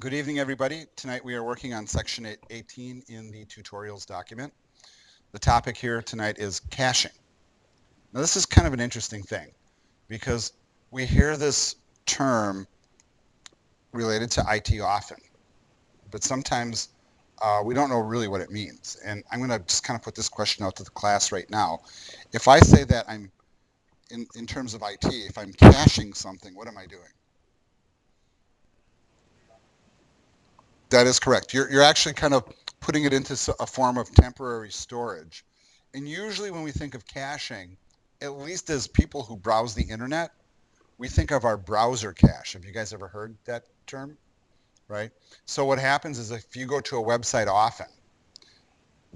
Good evening, everybody. Tonight we are working on section 18 in the tutorials document. The topic here tonight is caching. Now this is kind of an interesting thing because we hear this term related to IT often, but sometimes we don't know really what it means. And I'm going to just kind of put this question out to the class right now. If I say that I'm, in terms of IT, if I'm caching something, what am I doing? That is correct. You're actually kind of putting it into a form of temporary storage. And usually when we think of caching, at least as people who browse the internet, we think of our browser cache. Have you guys ever heard that term? Right? So what happens is if you go to a website often,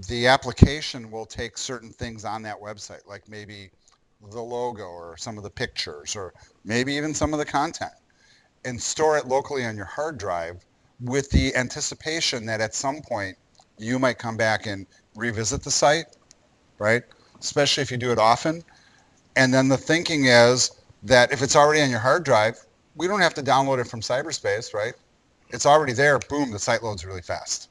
the application will take certain things on that website, like maybe the logo or some of the pictures or maybe even some of the content, and store it locally on your hard drive with the anticipation that at some point you might come back and revisit the site, right? Especially if you do it often. And then the thinking is that if it's already on your hard drive, we don't have to download it from cyberspace, right? It's already there. Boom, the site loads really fast.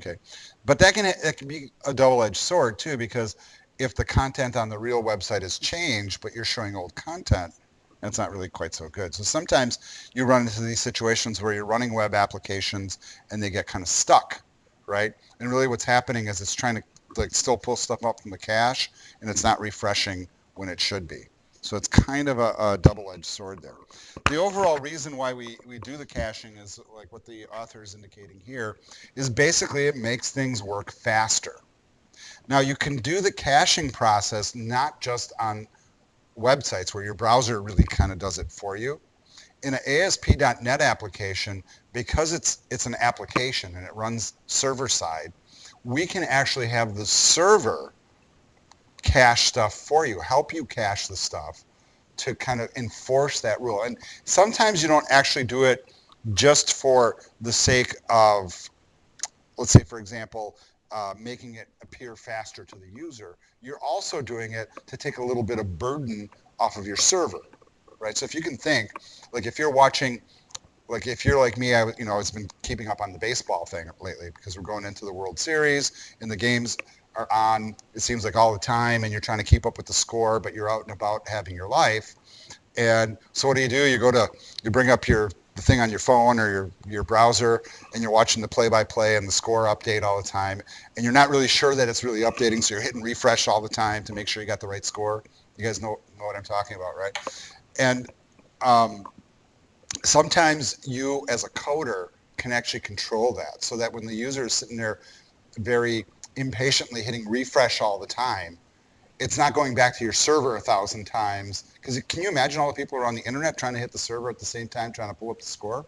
Okay, but that can be a double-edged sword too, because if the content on the real website has changed, but you're showing old content, that's not really quite so good. So sometimes you run into these situations where you're running web applications and they get kind of stuck, right? And really what's happening is it's trying to like still pull stuff up from the cache and it's not refreshing when it should be. So it's kind of a double-edged sword there. The overall reason why we do the caching is like what the author is indicating here is basically it makes things work faster. Now you can do the caching process not just on websites where your browser really kind of does it for you. In an ASP.NET application, because it's an application and it runs server side, we can actually have the server cache stuff for you, help you cache the stuff to kind of enforce that rule. And sometimes you don't actually do it just for the sake of, let's say, for example, making it appear faster to the user. You're also doing it to take a little bit of burden off of your server, right? So if you can think, like if you're watching, like if you're like me, I've been keeping up on the baseball thing lately because we're going into the World Series and the games are on, it seems like all the time, and you're trying to keep up with the score, but you're out and about having your life. And so what do? You bring up the thing on your phone or your browser, and you're watching the play-by-play and the score update all the time, and you're not really sure that it's really updating, so you're hitting refresh all the time to make sure you got the right score. You guys know what I'm talking about, right? And um, sometimes you, as a coder, can actually control that, so that when the user is sitting there very impatiently hitting refresh all the time, it's not going back to your server 1,000 times. Because can you imagine all the people who are on the internet trying to hit the server at the same time, trying to pull up the score?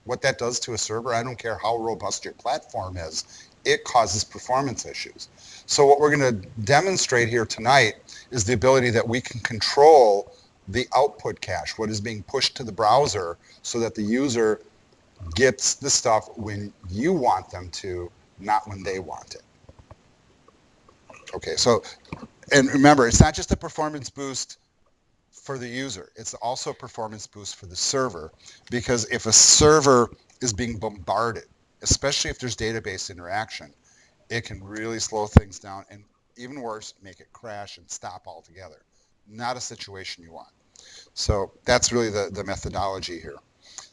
What that does to a server, I don't care how robust your platform is, it causes performance issues. So what we're going to demonstrate here tonight is the ability that we can control the output cache, what is being pushed to the browser, so that the user gets the stuff when you want them to, not when they want it. Okay, so, and remember, it's not just a performance boost for the user, it's also a performance boost for the server, because if a server is being bombarded, especially if there's database interaction, it can really slow things down and even worse, make it crash and stop altogether. Not a situation you want. So that's really the methodology here.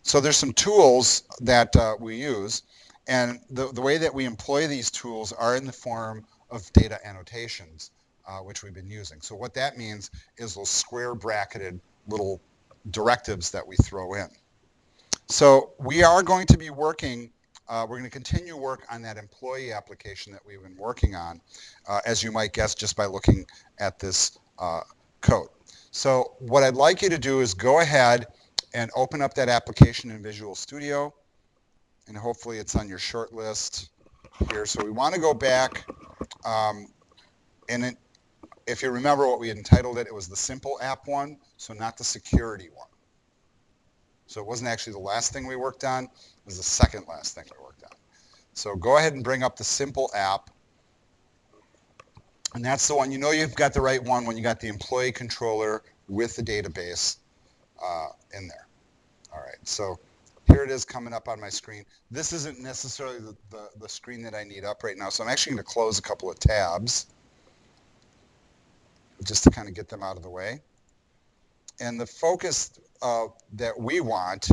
So there's some tools that we use, and the way that we employ these tools are in the form of data annotations, which we've been using. So what that means is those square bracketed little directives that we throw in. So we are going to be working, we're going to continue work on that employee application that we've been working on, as you might guess just by looking at this code. So what I'd like you to do is go ahead and open up that application in Visual Studio, and hopefully it's on your short list here. So we want to go back, and if you remember what we had entitled it, it was the simple app one, so not the security one. So it wasn't actually the last thing we worked on, it was the second last thing we worked on. So go ahead and bring up the simple app, and that's the one, you know you've got the right one when you got the employee controller with the database in there. All right, so here it is coming up on my screen. This isn't necessarily the screen that I need up right now, so I'm actually going to close a couple of tabs just to kind of get them out of the way. And the focus that we want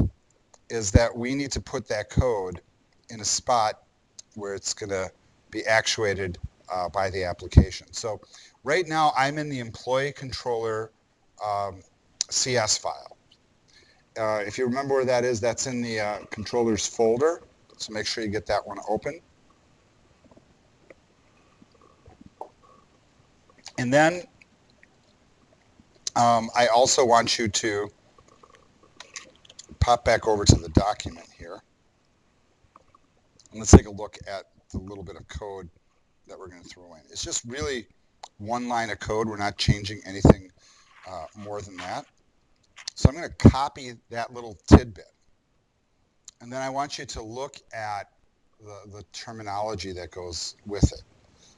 is that we need to put that code in a spot where it's going to be actuated by the application. So right now I'm in the employee controller CS file. If you remember where that is, that's in the controllers folder. So make sure you get that one open. And then I also want you to pop back over to the document here. And let's take a look at the little bit of code that we're going to throw in. It's just really one line of code. We're not changing anything more than that. So I'm going to copy that little tidbit. And then I want you to look at the terminology that goes with it.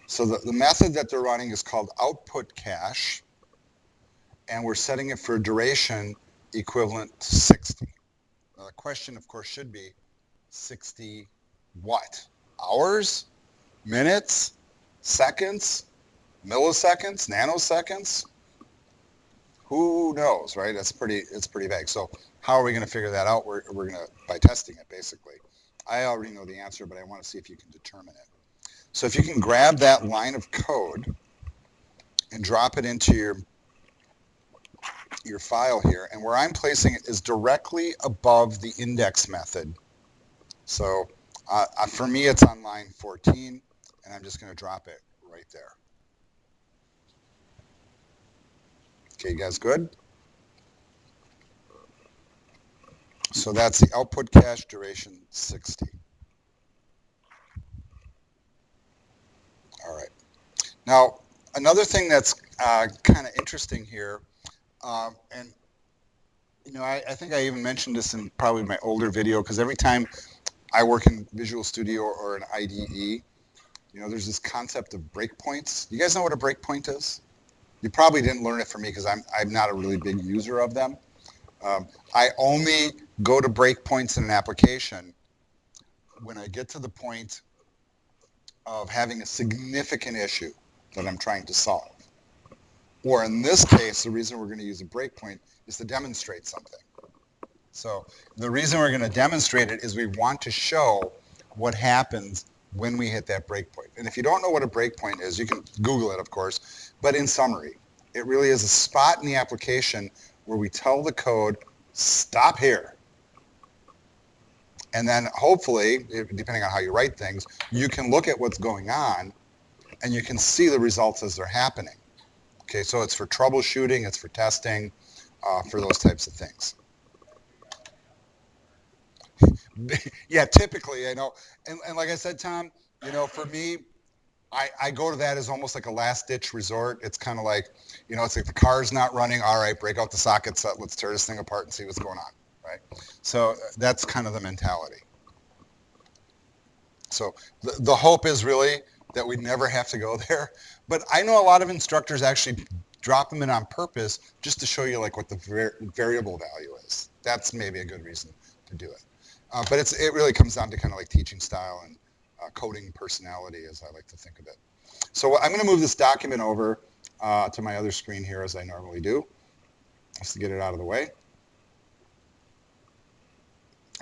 So the method that they're running is called output cache, and we're setting it for duration equivalent to 60. Now the question, of course, should be 60 what? Hours? Minutes? Seconds? Milliseconds? Nanoseconds? Who knows, right? It's pretty vague. So how are we going to figure that out? We're going to, by testing it, basically. I already know the answer, but I want to see if you can determine it. So if you can grab that line of code and drop it into your file here, and where I'm placing it is directly above the index method. So for me, it's on line 14, and I'm just going to drop it right there. Okay, you guys good? So that's the output cache, duration 60. All right. Now, another thing that's kind of interesting here, and you know, I think I even mentioned this in probably my older video, because every time I work in Visual Studio or an IDE, you know, there's this concept of breakpoints. You guys know what a breakpoint is? You probably didn't learn it from me because I'm not a really big user of them. I only go to breakpoints in an application when I get to the point of having a significant issue that I'm trying to solve. Or in this case, the reason we're going to use a breakpoint is to demonstrate something. So the reason we're going to demonstrate it is we want to show what happens when we hit that breakpoint. And if you don't know what a breakpoint is, you can Google it, of course. But in summary, it really is a spot in the application where we tell the code, stop here. And then hopefully, depending on how you write things, you can look at what's going on and you can see the results as they're happening. Okay, so it's for troubleshooting, it's for testing, for those types of things. Yeah, typically, I know. And like I said, Tom, you know, for me, I go to that as almost like a last-ditch resort. It's kind of like, you know, it's like the car's not running. All right, break out the sockets. Let's tear this thing apart and see what's going on, right? So that's kind of the mentality. So the hope is really that we never have to go there. But I know a lot of instructors actually drop them in on purpose just to show you like what the variable value is. That's maybe a good reason to do it. But it really comes down to kind of like teaching style and coding personality, as I like to think of it. So I'm going to move this document over to my other screen here, as I normally do, just to get it out of the way.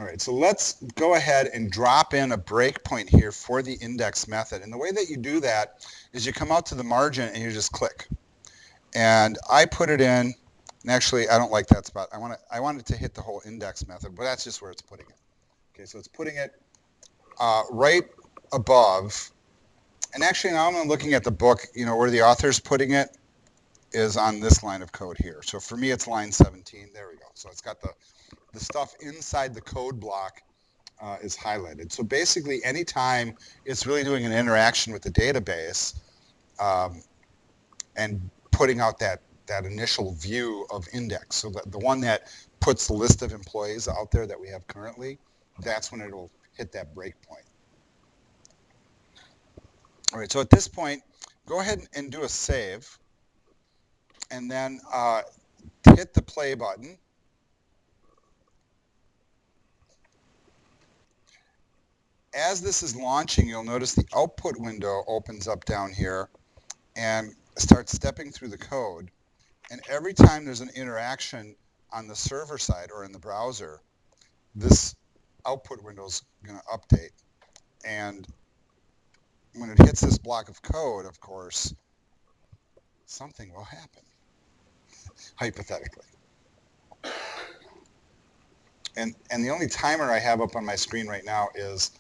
All right, so let's go ahead and drop in a breakpoint here for the index method. And the way that you do that is you come out to the margin and you just click. And I put it in, and actually I don't like that spot. I want it to hit the whole index method, but that's just where it's putting it. Okay, so it's putting it right above. And actually now I'm looking at the book, you know, where the author's putting it is on this line of code here. So for me, it's line 17. There we go. So it's got the stuff inside the code block is highlighted. So basically, anytime it's really doing an interaction with the database and putting out that initial view of index, so that the one that puts the list of employees out there that we have currently, that's when it'll hit that breakpoint. All right, so at this point, go ahead and do a save, and then hit the play button. as this is launching, you'll notice the output window opens up down here and starts stepping through the code. And every time there's an interaction on the server side or in the browser, this output window is going to update. And when it hits this block of code, of course, something will happen, hypothetically. And the only timer I have up on my screen right now is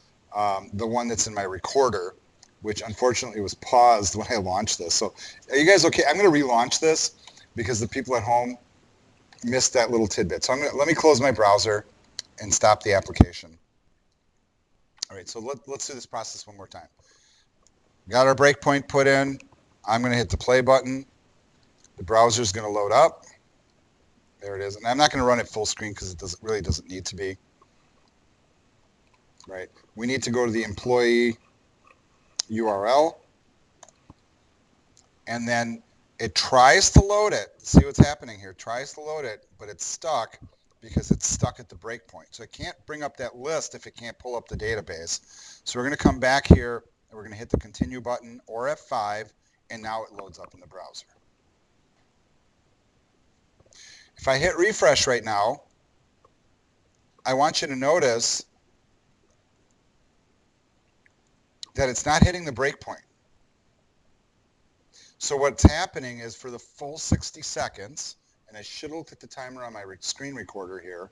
the one that's in my recorder, which unfortunately was paused when I launched this. So are you guys okay? I'm going to relaunch this because the people at home missed that little tidbit. So let me close my browser and stop the application. All right, so let's do this process one more time. Got our breakpoint put in. I'm going to hit the play button. The browser is going to load up. There it is. And I'm not going to run it full screen because it really doesn't need to be. Right. We need to go to the employee URL. And then it tries to load it. See what's happening here. It tries to load it, but it's stuck because it's stuck at the breakpoint. So it can't bring up that list if it can't pull up the database. So we're going to come back here and we're going to hit the continue button or F5, and now it loads up in the browser. If I hit refresh right now, I want you to notice that it's not hitting the breakpoint. So what's happening is for the full 60 seconds, and I should look at the timer on my screen recorder here,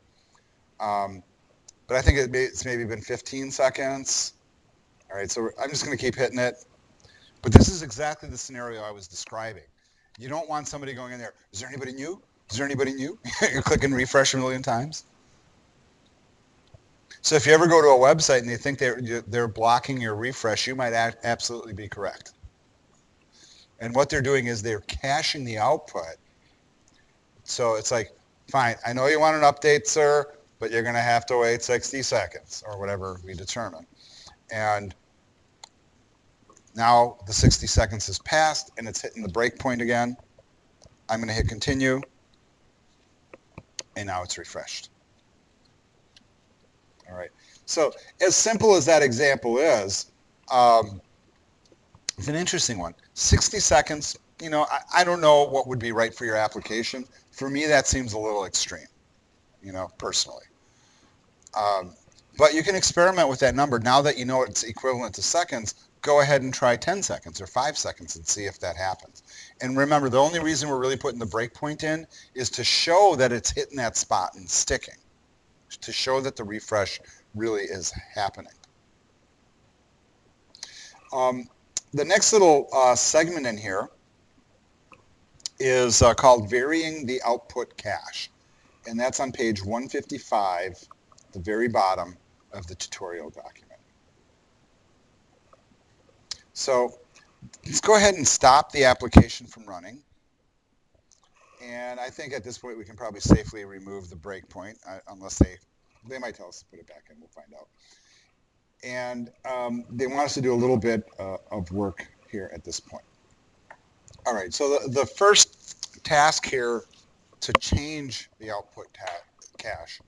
but I think it's maybe been 15 seconds. All right, so I'm just going to keep hitting it. But this is exactly the scenario I was describing. You don't want somebody going in there, is there anybody new? Is there anybody new? You're clicking refresh a million times. So if you ever go to a website and they think they're blocking your refresh, you might absolutely be correct. And what they're doing is they're caching the output. So it's like, fine, I know you want an update, sir, but you're going to have to wait 60 seconds or whatever we determine. And now the 60 seconds has passed and it's hitting the breakpoint again. I'm going to hit continue. And now it's refreshed. All right. So as simple as that example is, it's an interesting one. 60 seconds, you know, I don't know what would be right for your application. For me, that seems a little extreme, you know, personally. But you can experiment with that number. Now that you know it's equivalent to seconds, go ahead and try 10 seconds or 5 seconds and see if that happens. And remember, the only reason we're really putting the breakpoint in is to show that it's hitting that spot and sticking, to show that the refresh really is happening. The next little segment in here is called Varying the Output Cache. And that's on page 155, the very bottom of the tutorial document. So let's go ahead and stop the application from running. And I think at this point we can probably safely remove the breakpoint, unless they might tell us to put it back in. We'll find out. And they want us to do a little bit of work here at this point. All right, so the first task here to change the output cache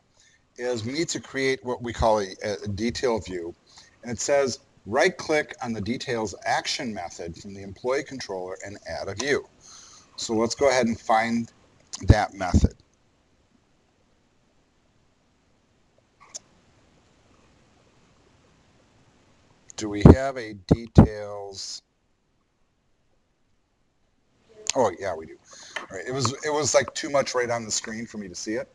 is we need to create what we call a detail view. And it says, right-click on the details action method from the employee controller and add a view. So let's go ahead and find that method. Do we have a details? Oh, yeah, we do. All right, it was like too much right on the screen for me to see it.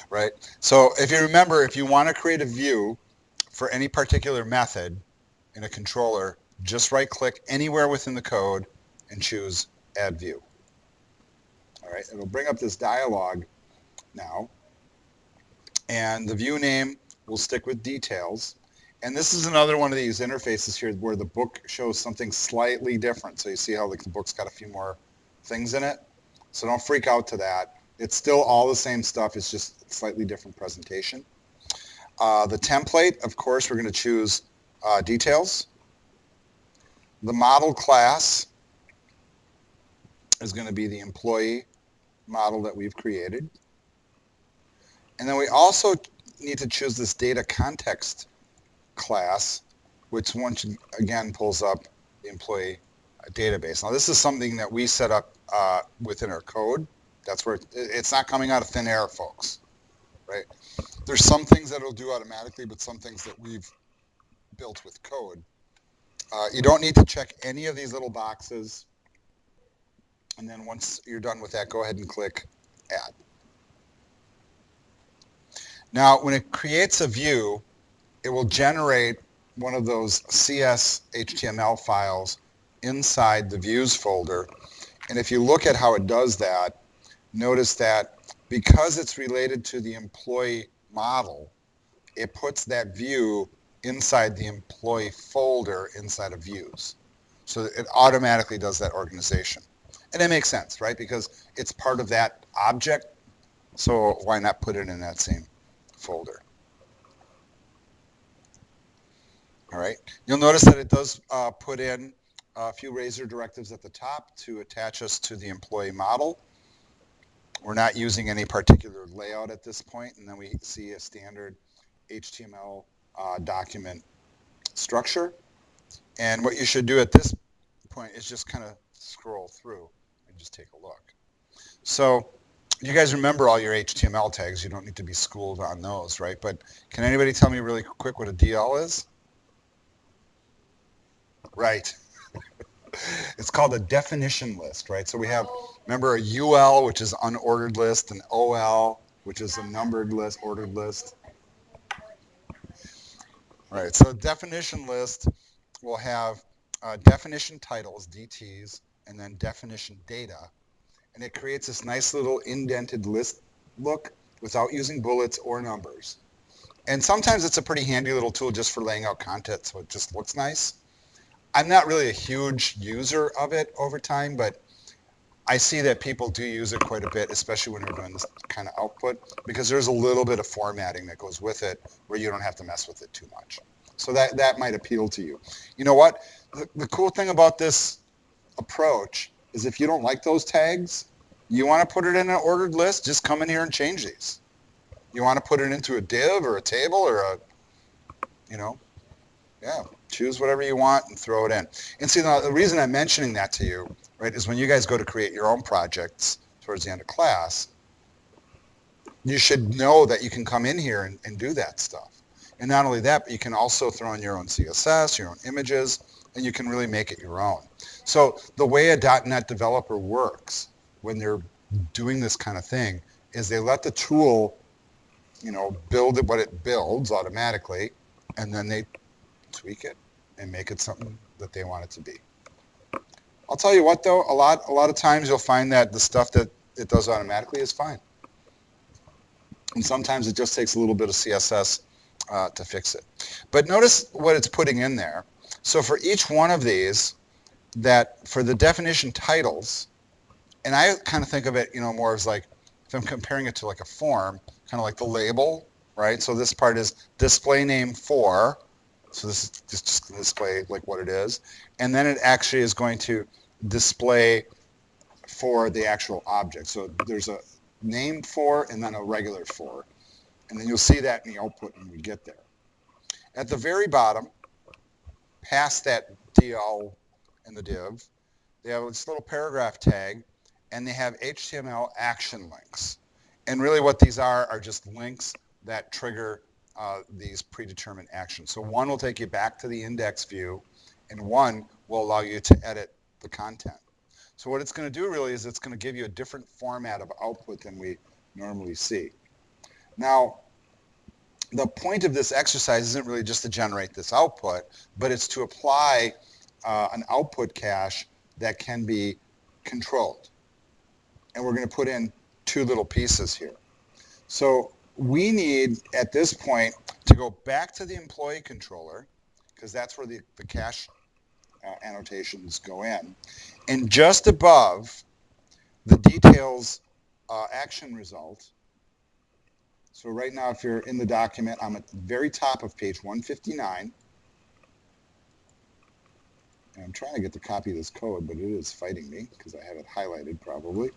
Right? So if you remember, if you want to create a view for any particular method in a controller, just right-click anywhere within the code and choose Add View. All right, it'll bring up this dialog now, and the view name will stick with details. And this is another one of these interfaces here where the book shows something slightly different. So you see how the book's got a few more things in it. So don't freak out to that. It's still all the same stuff. It's just slightly different presentation. The template, of course, we're going to choose details. The model class is going to be the employee model that we've created. And then we also need to choose this data context class, which once again pulls up the employee database. Now this is something that we set up within our code. That's where it's not coming out of thin air, folks, right? There's some things that it'll do automatically, but some things that we've built with code. You don't need to check any of these little boxes. And then once you're done with that, go ahead and click Add. Now, when it creates a view, it will generate one of those CS HTML files inside the Views folder. And if you look at how it does that, notice that because it's related to the employee model, it puts that view inside the employee folder inside of Views. So it automatically does that organization. And it makes sense, right? Because it's part of that object. So why not put it in that same folder? All right. You'll notice that it does put in a few razor directives at the top to attach us to the employee model. We're not using any particular layout at this point, and then we see a standard HTML document structure. And what you should do at this point is just kind of scroll through and just take a look. So you guys remember all your HTML tags. You don't need to be schooled on those, right? But can anybody tell me really quick what a DL is? Right. It's called a definition list, right? So we have, remember, a UL, which is unordered list, an OL, which is a numbered list, ordered list. Right, so a definition list will have definition titles, DTs, and then definition data. And it creates this nice little indented list look without using bullets or numbers. And sometimes it's a pretty handy little tool just for laying out content so it just looks nice. I'm not really a huge user of it over time, but I see that people do use it quite a bit, especially when you're doing this kind of output, because there's a little bit of formatting that goes with it where you don't have to mess with it too much. So that might appeal to you. You know what? The cool thing about this approach is if you don't like those tags, you want to put it in an ordered list, just come in here and change these. You want to put it into a div or a table or a, yeah, choose whatever you want and throw it in. And see, now, the reason I'm mentioning that to you, right, is when you guys go to create your own projects towards the end of class, you should know that you can come in here and do that stuff. And not only that, but you can also throw in your own CSS, your own images, and you can really make it your own. So the way a .NET developer works when they're doing this kind of thing is they let the tool, build it what it builds automatically, and then they tweak it and make it something that they want it to be. I'll tell you what though, a lot of times you'll find that the stuff that it does automatically is fine. And sometimes it just takes a little bit of CSS to fix it. But notice what it's putting in there. So for each one of these, that for the definition titles, and I kind of think of it, more as like, if I'm comparing it to like a form, kind of like the label, right? So this part is display name for. So this is just going to display like what it is. And then it actually is going to display for the actual object. So there's a name for and then a regular for. And then you'll see that in the output when we get there. At the very bottom, past that DL and the div, they have this little paragraph tag and they have HTML action links. And really what these are just links that trigger these predetermined actions. So one will take you back to the index view, and one will allow you to edit the content. So what it's going to do really is it's going to give you a different format of output than we normally see. Now, the point of this exercise isn't really just to generate this output, but it's to apply an output cache that can be controlled. And we're going to put in two little pieces here. So we need, at this point, to go back to the employee controller, because that's where the cache annotations go in. And just above the details action result, so right now if you're in the document, I'm at the very top of page 159. And I'm trying to get the copy of this code, but it is fighting me because I have it highlighted probably.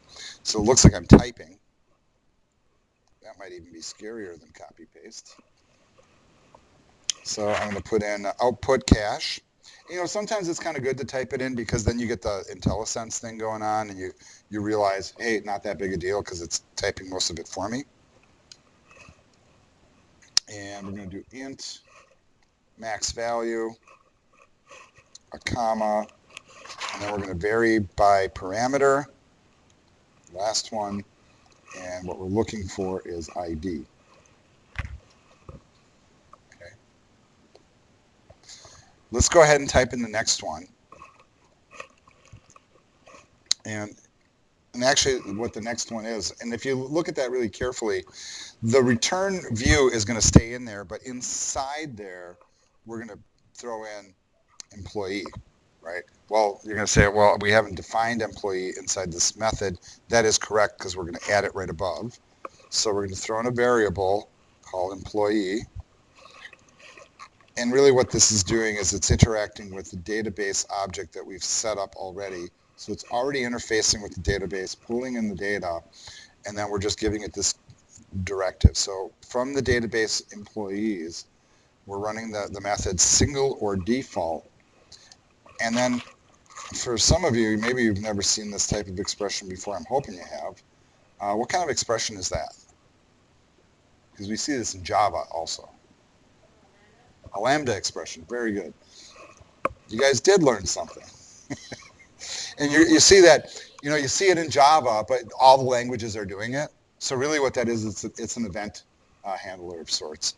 So it looks like I'm typing. That might even be scarier than copy paste. So I'm going to put in output cache. You know, sometimes it's kind of good to type it in because then you get the IntelliSense thing going on and you realize, hey, not that big a deal because it's typing most of it for me. And we're going to do int max value, a comma, and then we're going to vary by parameter, last one, and what we're looking for is ID. Okay. Let's go ahead and type in the next one. And actually what the next one is, and if you look at that really carefully, the return view is going to stay in there, but inside there, we're going to throw in employee, right? Well, you're going to say, well, we haven't defined employee inside this method. That is correct because we're going to add it right above. So we're going to throw in a variable called employee. And really what this is doing is it's interacting with the database object that we've set up already. So it's already interfacing with the database, pulling in the data, and then we're just giving it this directive. So from the database employees, we're running the method single or default. And then for some of you, maybe you've never seen this type of expression before. I'm hoping you have. What kind of expression is that? Because we see this in Java also. A Lambda expression. Very good. You guys did learn something. And you see that, you see it in Java, but all the languages are doing it. So really what that is, it's an event handler of sorts.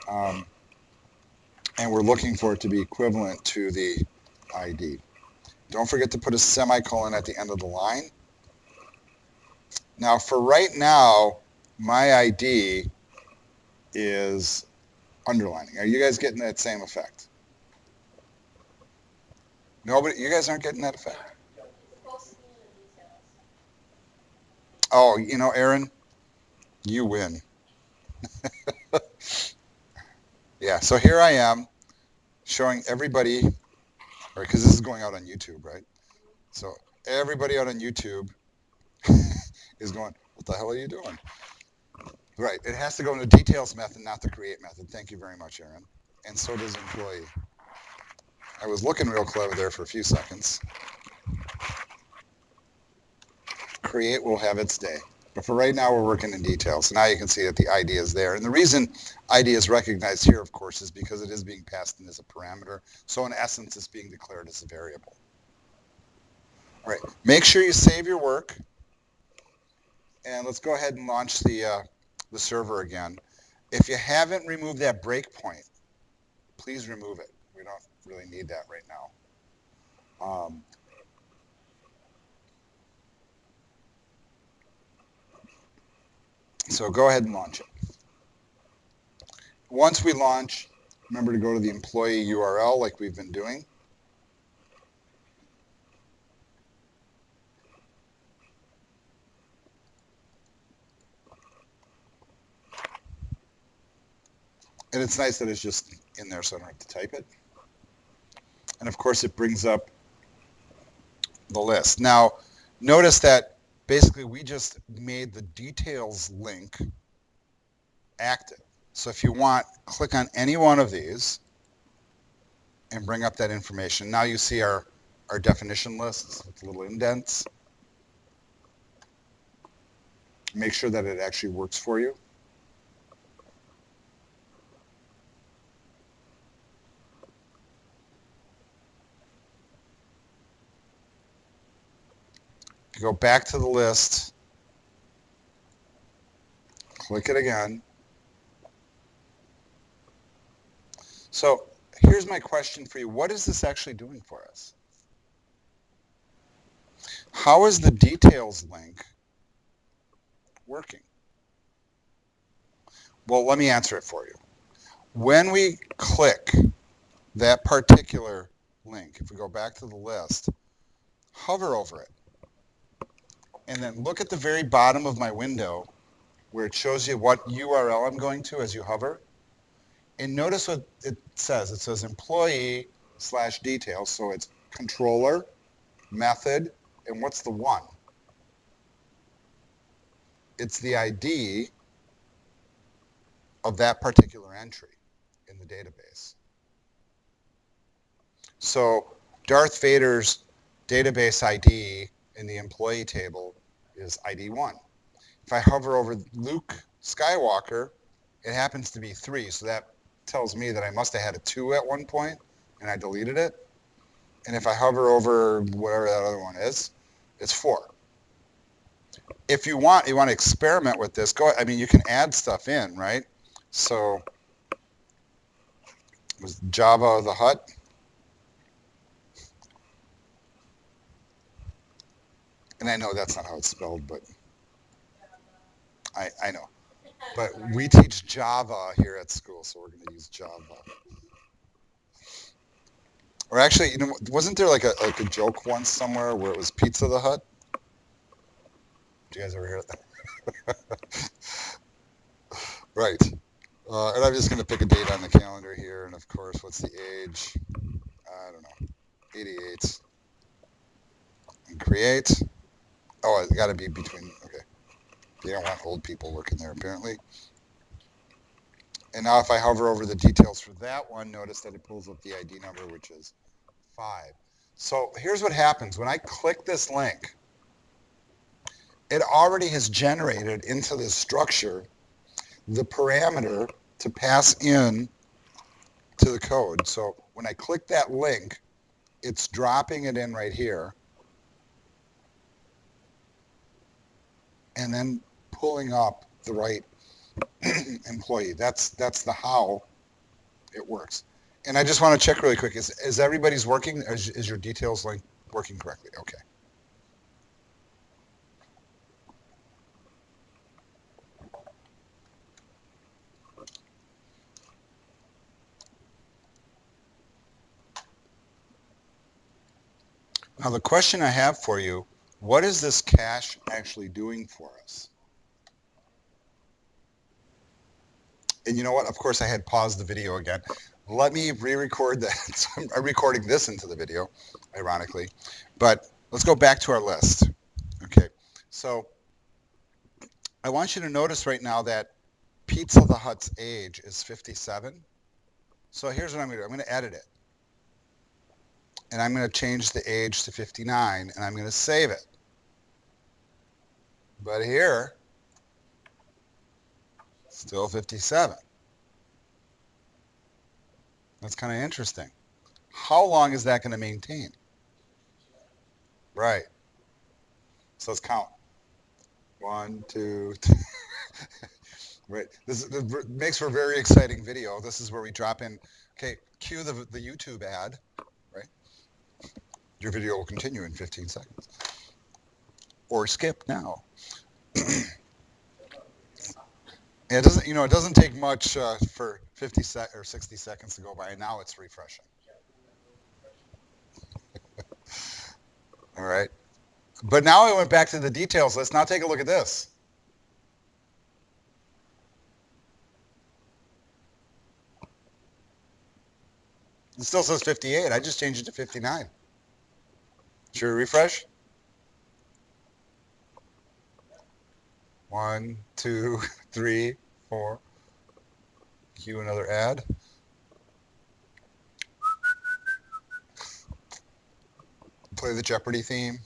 And we're looking for it to be equivalent to the ID. Don't forget to put a semicolon at the end of the line. Now for right now, my ID is underlining. Are you guys getting that same effect? Nobody, you guys aren't getting that effect? Oh, Aaron, you win. Yeah, so here I am showing everybody, because this is going out on YouTube, right? So everybody out on YouTube is going, what the hell are you doing? Right, it has to go in the details method, not the create method. Thank you very much, Aaron. And so does employee. I was looking real clever there for a few seconds. Create will have its day. But for right now, we're working in details. So now you can see that the ID is there. And the reason ID is recognized here, of course, is because it is being passed in as a parameter. So in essence, it's being declared as a variable. All right, make sure you save your work. And let's go ahead and launch the server again. If you haven't removed that breakpoint, please remove it. We don't really need that right now. So go ahead and launch it. Once we launch, remember to go to the employee URL like we've been doing. And it's nice that it's just in there so I don't have to type it. And of course it brings up the list. Now, notice that basically we just made the details link active. So if you want, click on any one of these and bring up that information. Now you see our definition lists with little indents. Make sure that it actually works for you. Go back to the list, click it again. So here's my question for you. What is this actually doing for us? How is the details link working? Well, let me answer it for you. When we click that particular link, if we go back to the list, hover over it, and then look at the very bottom of my window where it shows you what URL I'm going to as you hover. And notice what it says. It says employee/details. So it's controller, method, and what's the one? It's the ID of that particular entry. in the database. So Darth Vader's database ID in the employee table is ID 1. If I hover over Luke Skywalker, it happens to be 3, so that tells me that I must have had a 2 at one point, and I deleted it. And if I hover over whatever that other one is, it's 4. If you want to experiment with this, I mean, you can add stuff in, right? So, was Jabba the Hutt? And I know that's not how it's spelled, but I know. But we teach Java here at school, so we're going to use Java. Or actually, wasn't there like a joke once somewhere where it was Pizza the Hut? Did you guys ever hear that? Right. And I'm just going to pick a date on the calendar here, and of course, what's the age? I don't know, 88. And create. Oh, it's got to be between, okay. They don't want old people working there, apparently. And now if I hover over the details for that one, notice that it pulls up the ID number, which is 5. So here's what happens. When I click this link, it already has generated into this structure the parameter to pass in to the code. So when I click that link, it's dropping it in right here and then pulling up the right employee. That's the how it works. And I just want to check really quick. Is everybody's working? Is your details link working correctly? Okay. Now the question I have for you, what is this cache actually doing for us? And you know what? Of course, I had paused the video again. Let me re-record that. So I'm recording this into the video, ironically. But let's go back to our list. Okay, so I want you to notice right now that Pizza the Hutt's age is 57. So here's what I'm going to do. I'm going to edit it. And I'm going to change the age to 59, and I'm going to save it. But here, still 57. That's kind of interesting. How long is that going to maintain? Right. So let's count. 1, 2, 3. Right. This makes for a very exciting video. This is where we drop in. Okay, cue the YouTube ad. Right. Your video will continue in 15 seconds. Or skip now. It doesn't, it doesn't take much for 50 or 60 seconds to go by, and now it's refreshing. All right. But now I went back to the details. Let's now take a look at this. It still says 58. I just changed it to 59. Should we refresh? 1, 2, 3, 4. Cue another ad. Play the Jeopardy theme.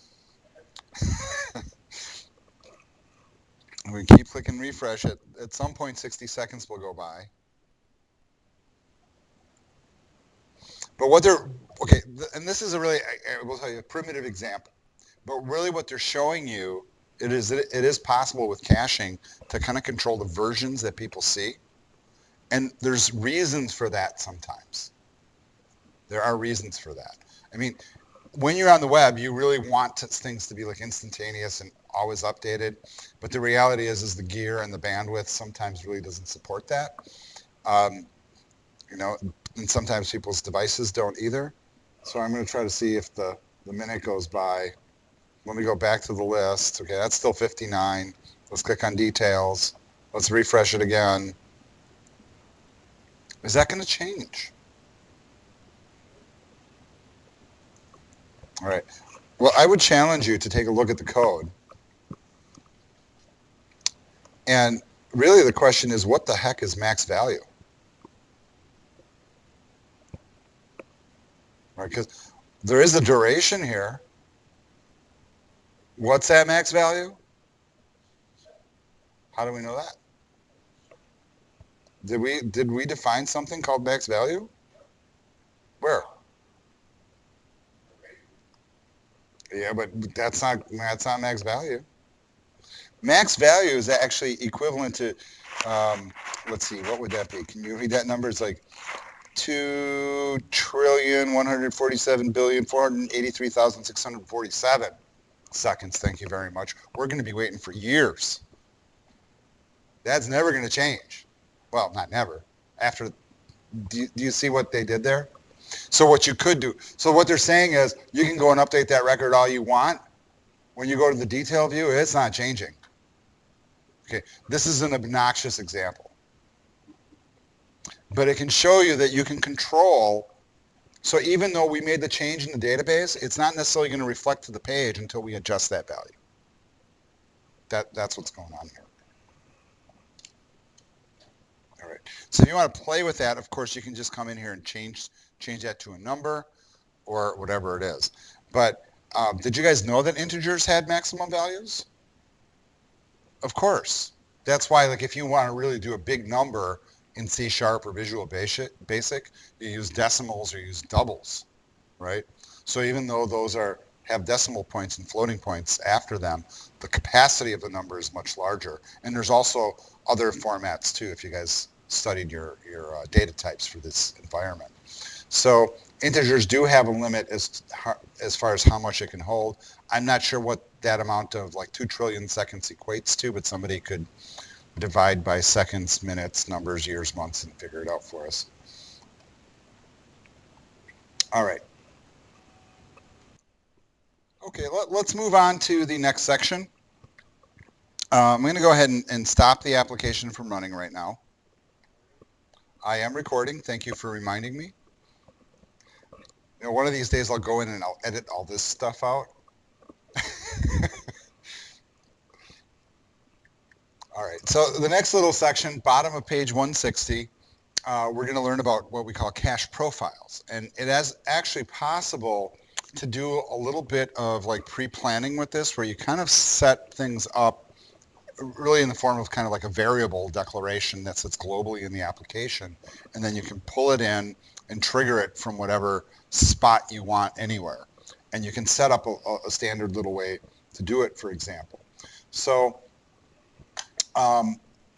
We keep clicking refresh. At some point, 60 seconds will go by. But what they're, okay, and this is a really, I will tell you, a primitive example. But really what they're showing you, it is possible with caching to kind of control the versions that people see. And there's reasons for that sometimes. There are reasons for that. I mean, when you're on the web, you really want things to be like instantaneous and always updated. But the reality is the gear and the bandwidth sometimes really doesn't support that. And sometimes people's devices don't either. So I'm going to try to see if the minute goes by. Let me go back to the list. Okay, that's still 59. Let's click on details. Let's refresh it again. Is that going to change? All right. Well, I would challenge you to take a look at the code. And really the question is, what the heck is max value? right? Because there is a duration here. What's that max value? How do we know that? Did we define something called max value? Where? Yeah, but that's not max value. Max value is actually equivalent to, let's see, what would that be? Can you read that number? It's like 2,147,483,647 seconds. Thank you very much. We're going to be waiting for years. That's never going to change. Well, not never. After, do you see what they did there? So what you could do, so what they're saying is you can go and update that record all you want. When you go to the detail view, it's not changing. Okay, this is an obnoxious example. But it can show you that you can control. So even though we made the change in the database, it's not necessarily going to reflect to the page until we adjust that value. That's what's going on here. All right. So if you want to play with that, of course, you can just come in here and change that to a number or whatever it is. But did you guys know that integers had maximum values? Of course. That's why, like, if you want to really do a big number in C# or Visual Basic, you use decimals or use doubles, right? So even though those have decimal points and floating points after them, the capacity of the number is much larger. And there's also other formats too, if you guys studied your data types for this environment. So integers do have a limit as far as how much it can hold. I'm not sure what that amount of like 2 trillion seconds equates to, but somebody could divide by seconds, minutes, numbers, years, months, and figure it out for us. All right. Okay, let's move on to the next section. I'm going to go ahead and stop the application from running right now. I am recording. Thank you for reminding me. You know, one of these days I'll go in and I'll edit all this stuff out. All right, so the next little section, bottom of page 160, we're going to learn about what we call cache profiles. And it is actually possible to do a little bit of like pre-planning with this, where you kind of set things up really in the form of kind of like a variable declaration that sits globally in the application, and then you can pull it in and trigger it from whatever spot you want anywhere. And you can set up a standard little way to do it, for example. So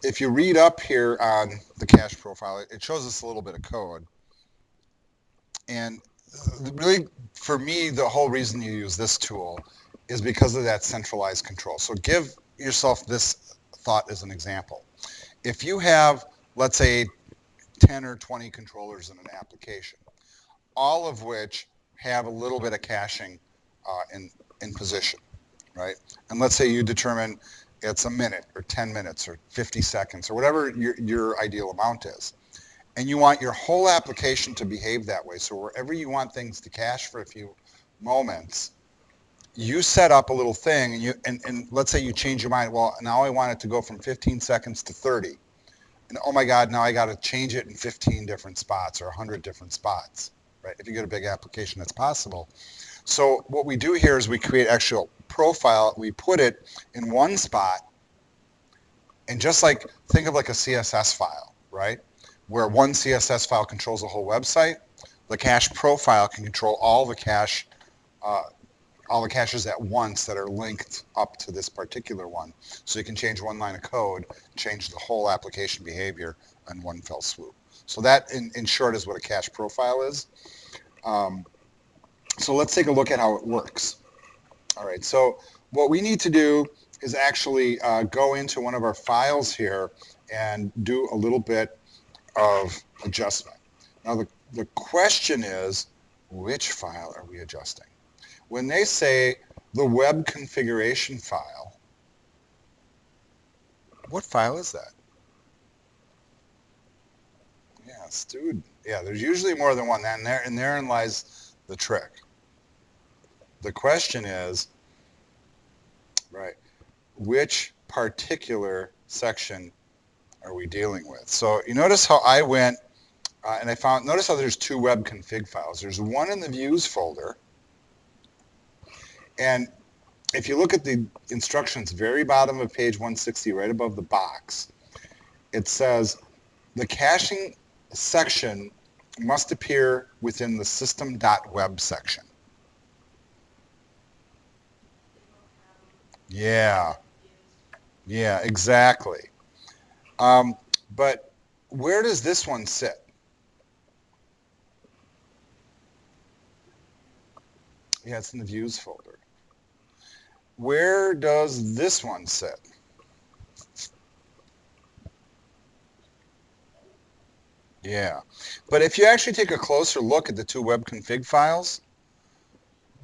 if you read up here on the cache profile, it shows us a little bit of code. And really, for me, the whole reason you use this tool is because of that centralized control. So give yourself this thought as an example. If you have, let's say, 10 or 20 controllers in an application, all of which have a little bit of caching in position, right? And let's say you determine it's a minute or 10 minutes or 50 seconds or whatever your ideal amount is. And you want your whole application to behave that way. So wherever you want things to cache for a few moments, you set up a little thing, and let's say you change your mind. Well, now I want it to go from 15 seconds to 30. And oh my God, now I got to change it in 15 different spots or 100 different spots, right? If you get a big application, that's possible. So what we do here is we create actual profile. We put it in one spot, and just like, think of like a CSS file, right? Where one CSS file controls the whole website, the cache profile can control all the caches at once that are linked up to this particular one. So you can change one line of code, change the whole application behavior in one fell swoop. So that, in short, is what a cache profile is. So let's take a look at how it works. All right, so what we need to do is actually go into one of our files here and do a little bit of adjustment. Now the question is, which file are we adjusting? When they say the web configuration file, what file is that? Yeah, student. Yeah, there's usually more than one, and therein lies the trick. The question is, right, which particular section are we dealing with? So you notice how I went And I found, notice how there's two web config files. There's one in the views folder. And if you look at the instructions, very bottom of page 160, right above the box, it says the caching section must appear within the system.web section. Yeah, yeah, exactly. But where does this one sit? Yeah, it's in the views folder. Where does this one sit? Yeah, but if you actually take a closer look at the two web config files,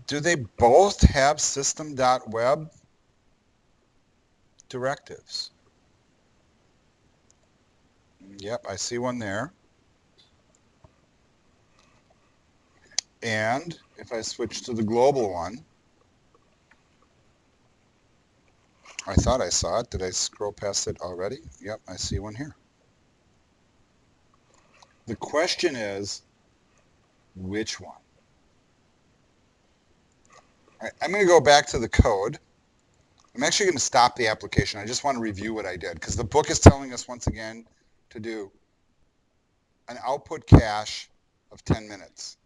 do they both have system.web directives? Yep, I see one there. And if I switch to the global one, I thought I saw it. Did I scroll past it already? Yep, I see one here. The question is, which one? All right, I'm going to go back to the code. I'm actually going to stop the application. I just want to review what I did because the book is telling us once again to do an output cache of 10 minutes.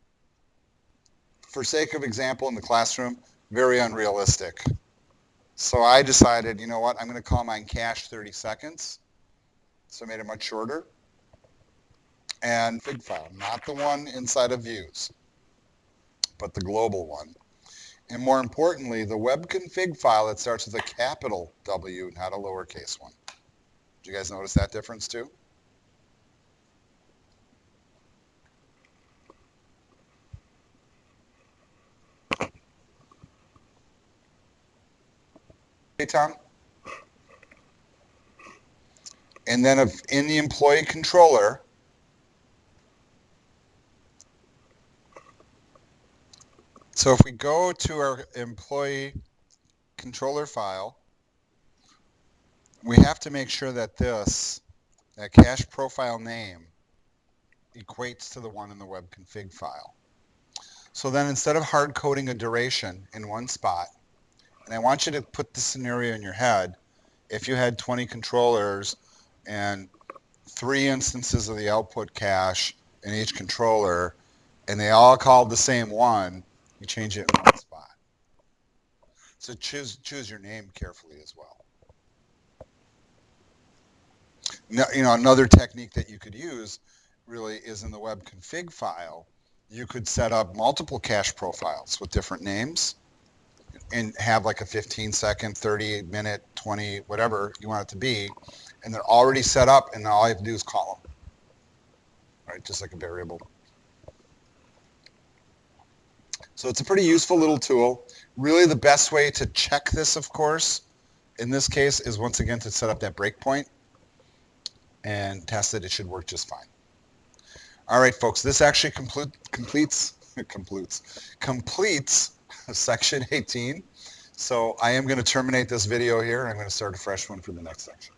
For sake of example in the classroom, very unrealistic. So I decided, you know what, I'm going to call mine cache 30 seconds. So I made it much shorter. And config file, not the one inside of views, but the global one. And more importantly, the web config file that starts with a capital W, not a lowercase one. Did you guys notice that difference too? Hey, Tom? And then if in the employee controller, so if we go to our employee controller file, we have to make sure that that cache profile name equates to the one in the web config file. So then instead of hard coding a duration in one spot, and I want you to put the scenario in your head, if you had 20 controllers and 3 instances of the output cache in each controller, and they all called the same one, you change it in one spot. So choose your name carefully as well. Now, you know, another technique that you could use really is in the web config file. You could set up multiple cache profiles with different names and have like a 15-second, 30-minute, 20, whatever you want it to be, and they're already set up, and all you have to do is call them, right? Just like a variable. So it's a pretty useful little tool. Really the best way to check this, of course, in this case, is once again to set up that breakpoint and test it. It should work just fine. All right, folks, this actually completes section 18. So I am going to terminate this video here. I'm going to start a fresh one for the next section.